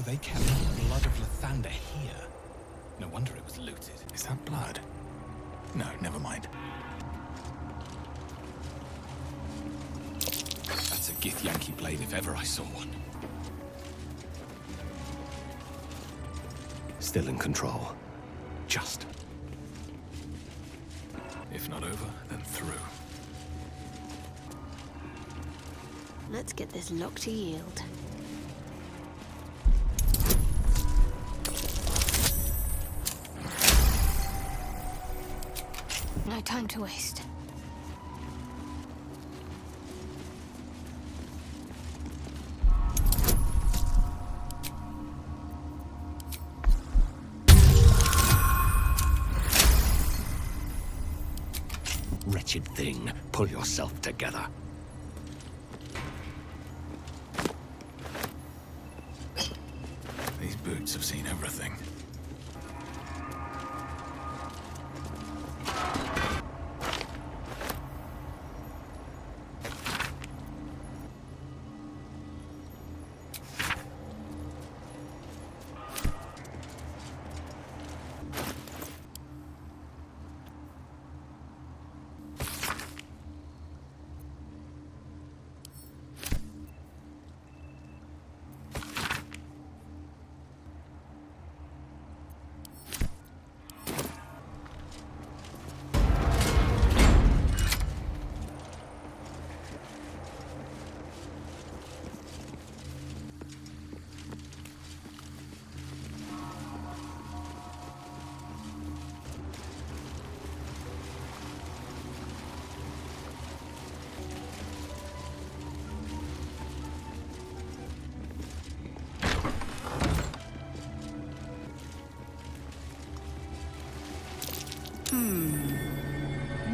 they kept the blood of Lathander here. No wonder it was looted. Is that blood? No, never mind. That's a Githyanki blade if ever I saw one. Still in control. Just. If not over, then through. Let's get this lock to yield. No time to waste. Wretched thing, pull yourself together. These boots have seen everything.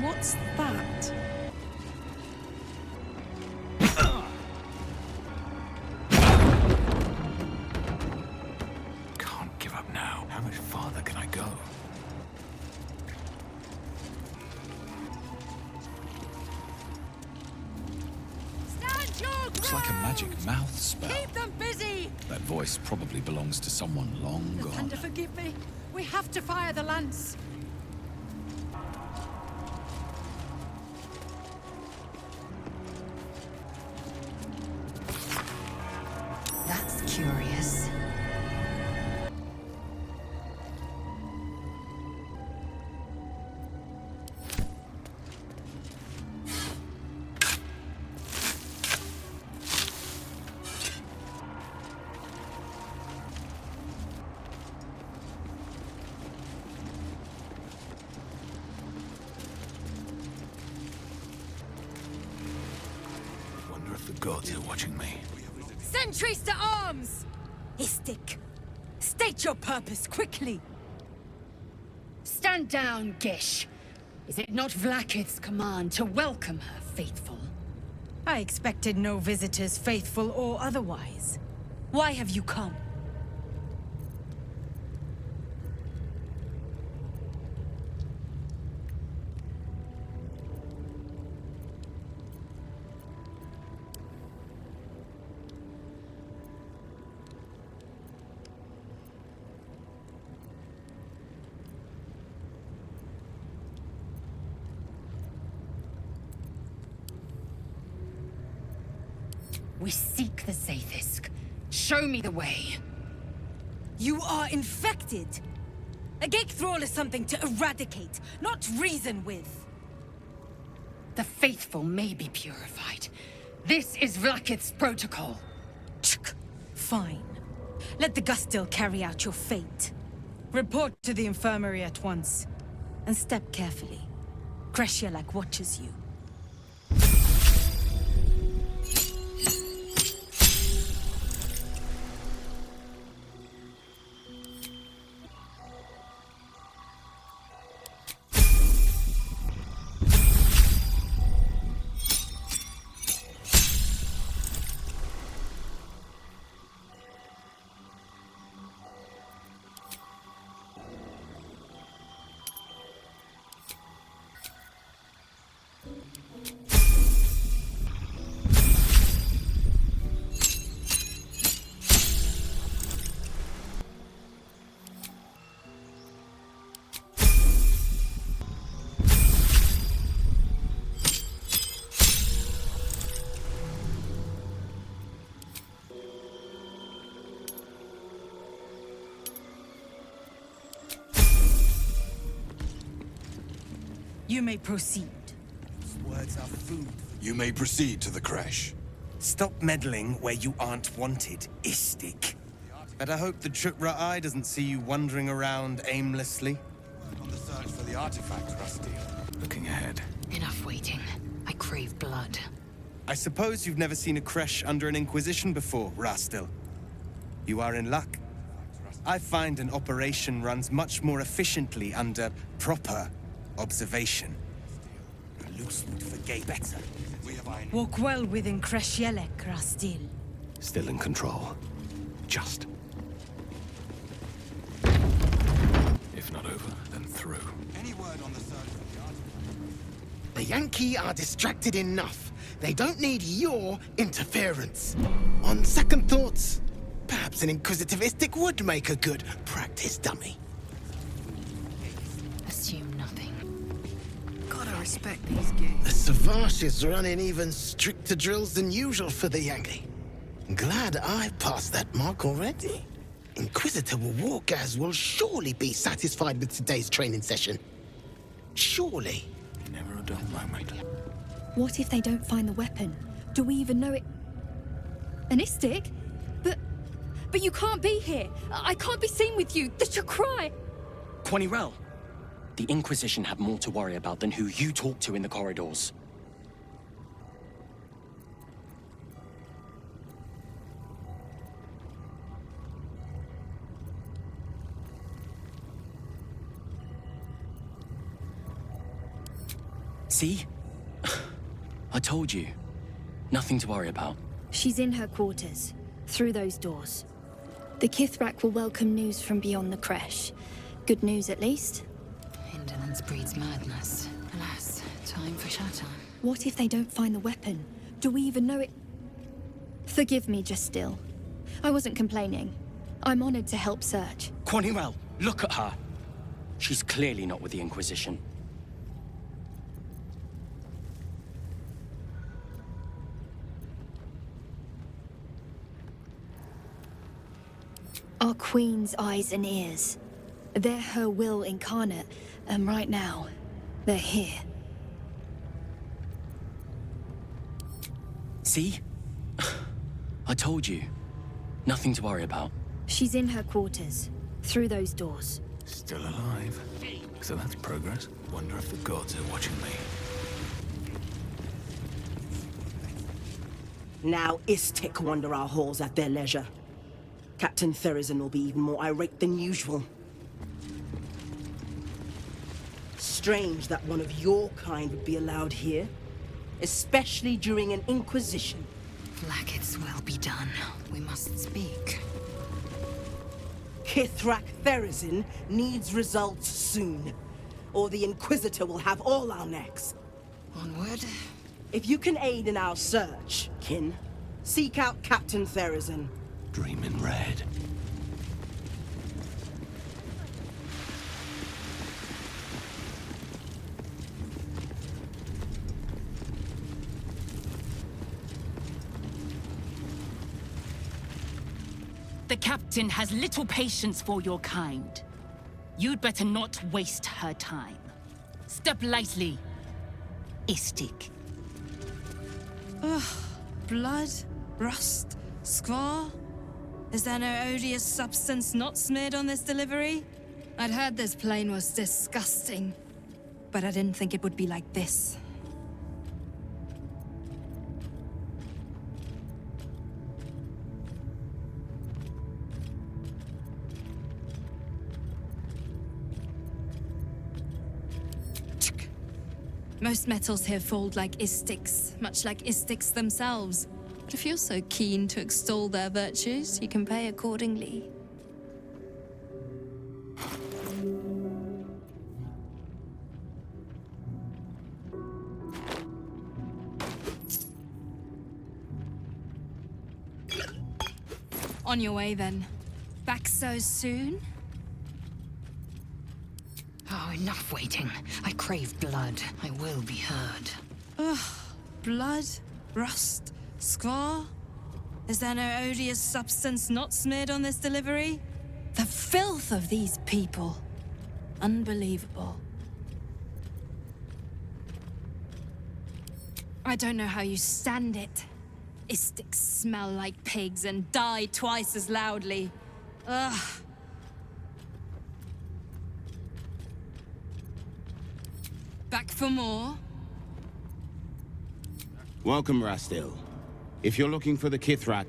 What's that? Can't give up now. How much farther can I go? Stand your ground! Looks like a magic mouth spell. Keep them busy! That voice probably belongs to someone long gone. Lathander, forgive me. We have to fire the lance. That's curious. Wonder if the gods are watching me. Sentries to arms! Istik, state your purpose quickly. Stand down, Gish. Is it not Vlaakith's command to welcome her faithful? I expected no visitors, faithful or otherwise. Why have you come? We seek the Zaithisk. Show me the way. You are infected! A gate thrall is something to eradicate, not reason with. The faithful may be purified. This is Vlaakith's protocol. Fine. Let the Gustil carry out your fate. Report to the infirmary at once. And step carefully. Crêche Y'llek watches you. You may proceed. Words are food. You may proceed to the Crêche. Stop meddling where you aren't wanted, Istik. But I hope the Chy'raagh doesn't see you wandering around aimlessly. On the search for the artifact, Rusty. Looking ahead. Enough waiting. I crave blood. I suppose you've never seen a Crêche under an Inquisition before, Rastil. You are in luck. I find an operation runs much more efficiently under proper observation. Loose would forget better. Walk well within Crêche Y'llek, Rastil. Still in control. Just. If not over, then through. Any word on the search for the artifact? The Yankee are distracted enough. They don't need your interference. On second thoughts, perhaps an inquisitive Istik would make a good practice dummy. Assume nothing. Gotta respect these gays. The Savage is running even stricter drills than usual for the Yankee. Glad I passed that mark already. Inquisitor Wargaz will surely be satisfied with today's training session. Surely. Never a dull moment. What if they don't find the weapon? Do we even know it? An Istik? But you can't be here. I can't be seen with you. The Chy'raagh. Quanirel, the Inquisition have more to worry about than who you talk to in the corridors. See? I told you. Nothing to worry about. She's in her quarters, through those doors. The Kith'rak will welcome news from beyond the Crêche. Good news, at least. Indolence breeds madness. Alas, time for shatter. What if they don't find the weapon? Do we even know it? Forgive me, just still. I wasn't complaining. I'm honored to help search. Quanirel, look at her. She's clearly not with the Inquisition. Our Queen's eyes and ears. They're her will incarnate, and right now, they're here. See? I told you. Nothing to worry about. She's in her quarters, through those doors. Still alive. So that's progress. Wonder if the gods are watching me. Now Istik wander our halls at their leisure. Captain Therezzyn will be even more irate than usual. Strange that one of your kind would be allowed here, especially during an Inquisition. Blacket's will be done. We must speak. Kith'rak Therezzyn needs results soon, or the Inquisitor will have all our necks. Onward. If you can aid in our search, kin, seek out Captain Therezzyn. Dream in red. The captain has little patience for your kind. You'd better not waste her time. Step lightly, Istik. Blood? Rust? Squaw? Is there no odious substance not smeared on this delivery? I'd heard this plane was disgusting, but I didn't think it would be like this. Most metals here fold like Istiks, much like Istiks themselves. But if you're so keen to extol their virtues, you can pay accordingly. On your way, then. Back so soon? Oh, enough waiting. I crave blood. I will be heard. Ugh. Blood? Rust? Squaw? Is there no odious substance not smeared on this delivery? The filth of these people. Unbelievable. I don't know how you stand it. Istics smell like pigs and die twice as loudly. Ugh. Back for more? Welcome, Rastill. If you're looking for the Kith'rak,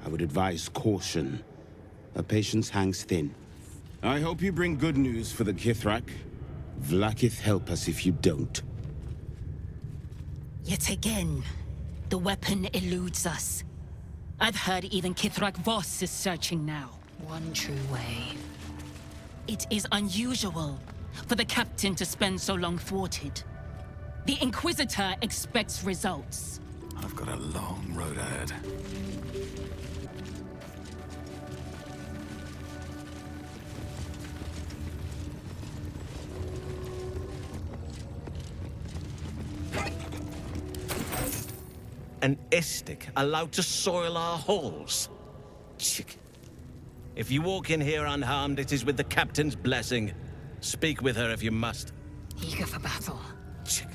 I would advise caution. Her patience hangs thin. I hope you bring good news for the Kith'rak. Vlaakith help us if you don't. Yet again, the weapon eludes us. I've heard even Kith'rak Voss is searching now. One true way. It is unusual for the captain to spend so long thwarted. The Inquisitor expects results. I've got a long road ahead. An Istik allowed to soil our halls? Chick. If you walk in here unharmed, it is with the captain's blessing. Speak with her if you must. Eager for battle. Chick.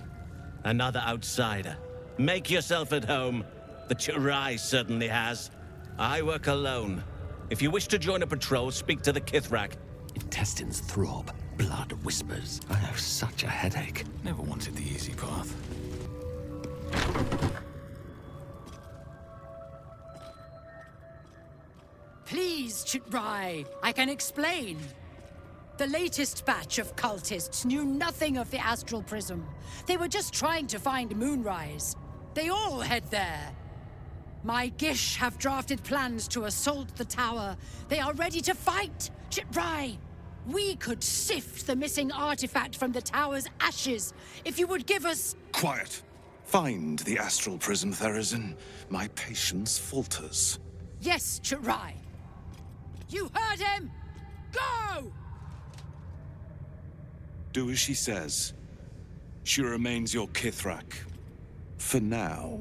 Another outsider. Make yourself at home. The Chy'raagh certainly has. I work alone. If you wish to join a patrol, speak to the Kith'rak. Intestines throb. Blood whispers. I have such a headache. Never wanted the easy path. Please, Chy'raagh, I can explain. The latest batch of cultists knew nothing of the Astral Prism. They were just trying to find Moonrise. They all head there. My Gish have drafted plans to assault the tower. They are ready to fight, Chy'raagh. We could sift the missing artifact from the tower's ashes if you would give us... Quiet. Find the Astral Prism, Therezzyn. My patience falters. Yes, Chy'raagh. You heard him! Go! Do as she says. She remains your Kith'rak. For now.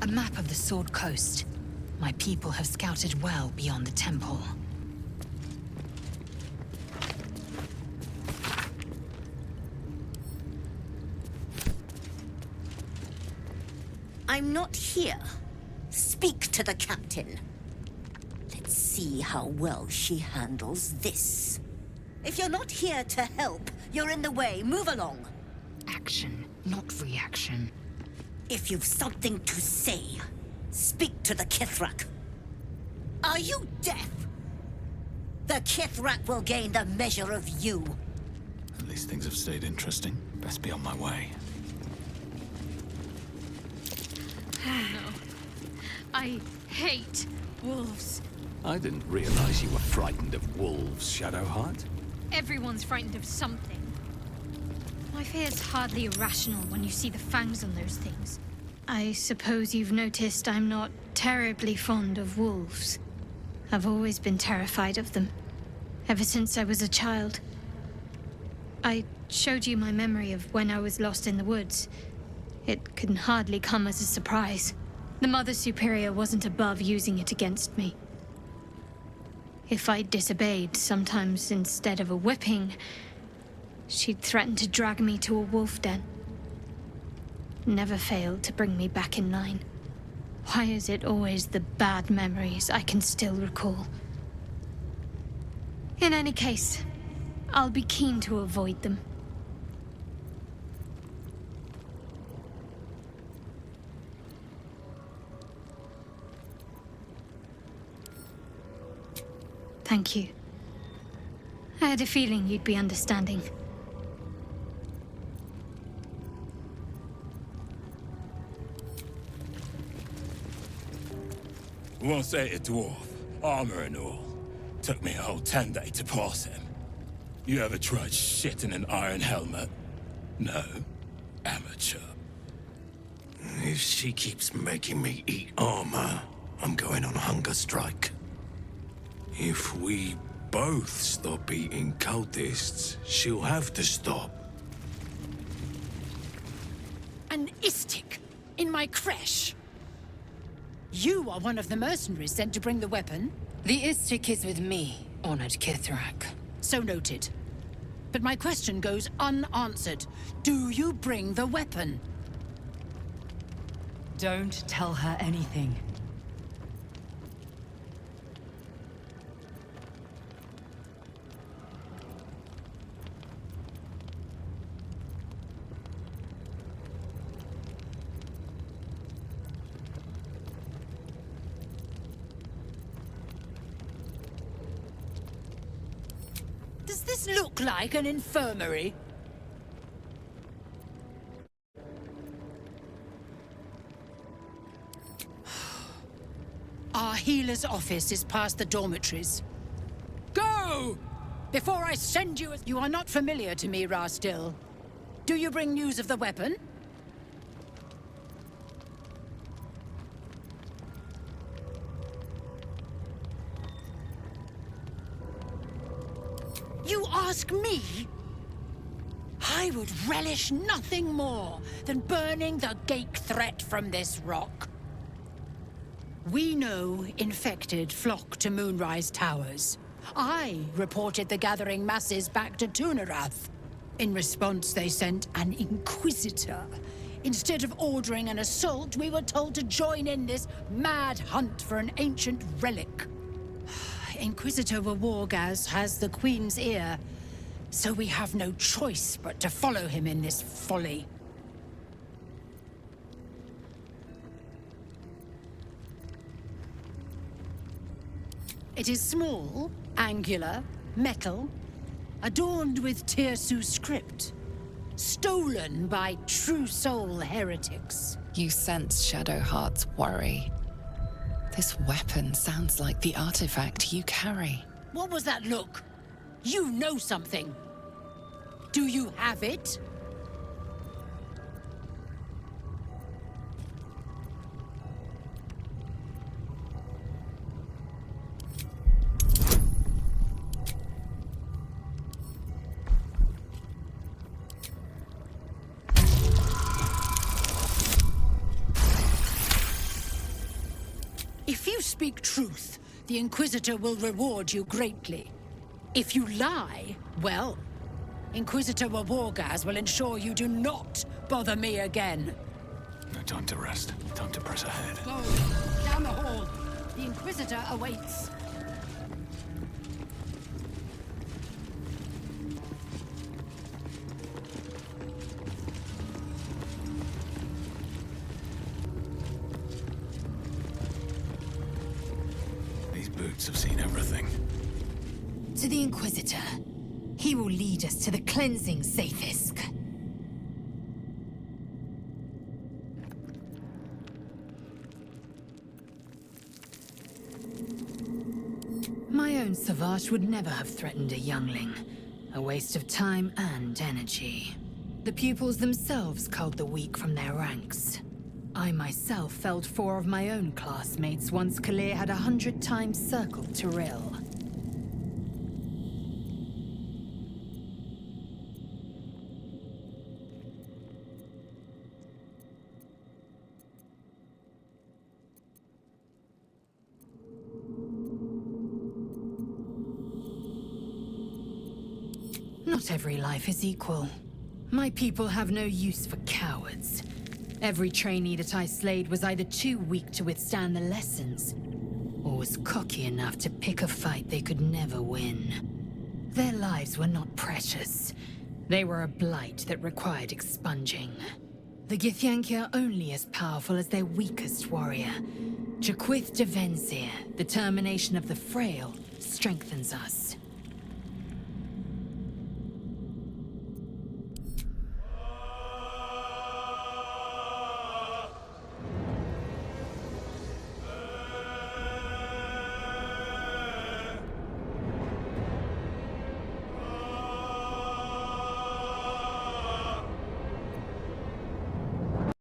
A map of the Sword Coast. My people have scouted well beyond the temple. I'm not here. Speak to the captain. Let's see how well she handles this. If you're not here to help, you're in the way. Move along. Action, not reaction. If you've something to say, speak to the Kith'rak. Are you deaf? The Kith'rak will gain the measure of you. At least things have stayed interesting. Best be on my way. Oh no. I hate wolves. I didn't realize you were frightened of wolves, Shadowheart. Everyone's frightened of something. My fear's hardly irrational when you see the fangs on those things. I suppose you've noticed I'm not terribly fond of wolves. I've always been terrified of them, ever since I was a child. I showed you my memory of when I was lost in the woods. It can hardly come as a surprise. The Mother Superior wasn't above using it against me. If I disobeyed, sometimes instead of a whipping, she'd threaten to drag me to a wolf den. Never failed to bring me back in line. Why is it always the bad memories I can still recall? In any case, I'll be keen to avoid them. Thank you. I had a feeling you'd be understanding. Once ate a dwarf, armor and all. Took me a whole 10 days to pass him. You ever tried shit in an iron helmet? No. Amateur. If she keeps making me eat armor, I'm going on a hunger strike. If we both stop eating cultists, she'll have to stop. An In my crèche? You are one of the mercenaries sent to bring the weapon? The Yr'rk is with me, honored Kith'rak. So noted. But my question goes unanswered. Do you bring the weapon? Don't tell her anything. Does this look like an infirmary? Our healer's office is past the dormitories. Go! Before I send you... You are not familiar to me, Lae'zel. Do you bring news of the weapon? You ask me? I would relish nothing more than burning the Ghaik threat from this rock. We know infected flock to Moonrise Towers. I reported the gathering masses back to Tu'narath. In response, they sent an Inquisitor. Instead of ordering an assault, we were told to join in this mad hunt for an ancient relic. Inquisitor Y'llek has the Queen's ear, so we have no choice but to follow him in this folly. It is small, angular, metal, adorned with Tir'su script, stolen by true soul heretics. You sense Shadowheart's worry. This weapon sounds like the artifact you carry. What was that look? You know something. Do you have it? If you speak truth, the Inquisitor will reward you greatly. If you lie, well, Inquisitor Y'llek will ensure you do not bother me again. No time to rest. Time to press ahead. Go, down the hall. The Inquisitor awaits. These boots have seen everything. To the Inquisitor. He will lead us to the cleansing Sathisk. My own Savage would never have threatened a youngling. A waste of time and energy. The pupils themselves culled the weak from their ranks. I myself felled 4 of my own classmates once Khalir had 100 times circled Tyrell. Not every life is equal. My people have no use for cowards. Every trainee that I slayed was either too weak to withstand the lessons, or was cocky enough to pick a fight they could never win. Their lives were not precious. They were a blight that required expunging. The Githyanki are only as powerful as their weakest warrior. Kith'rak Therezzyn, the termination of the frail, strengthens us.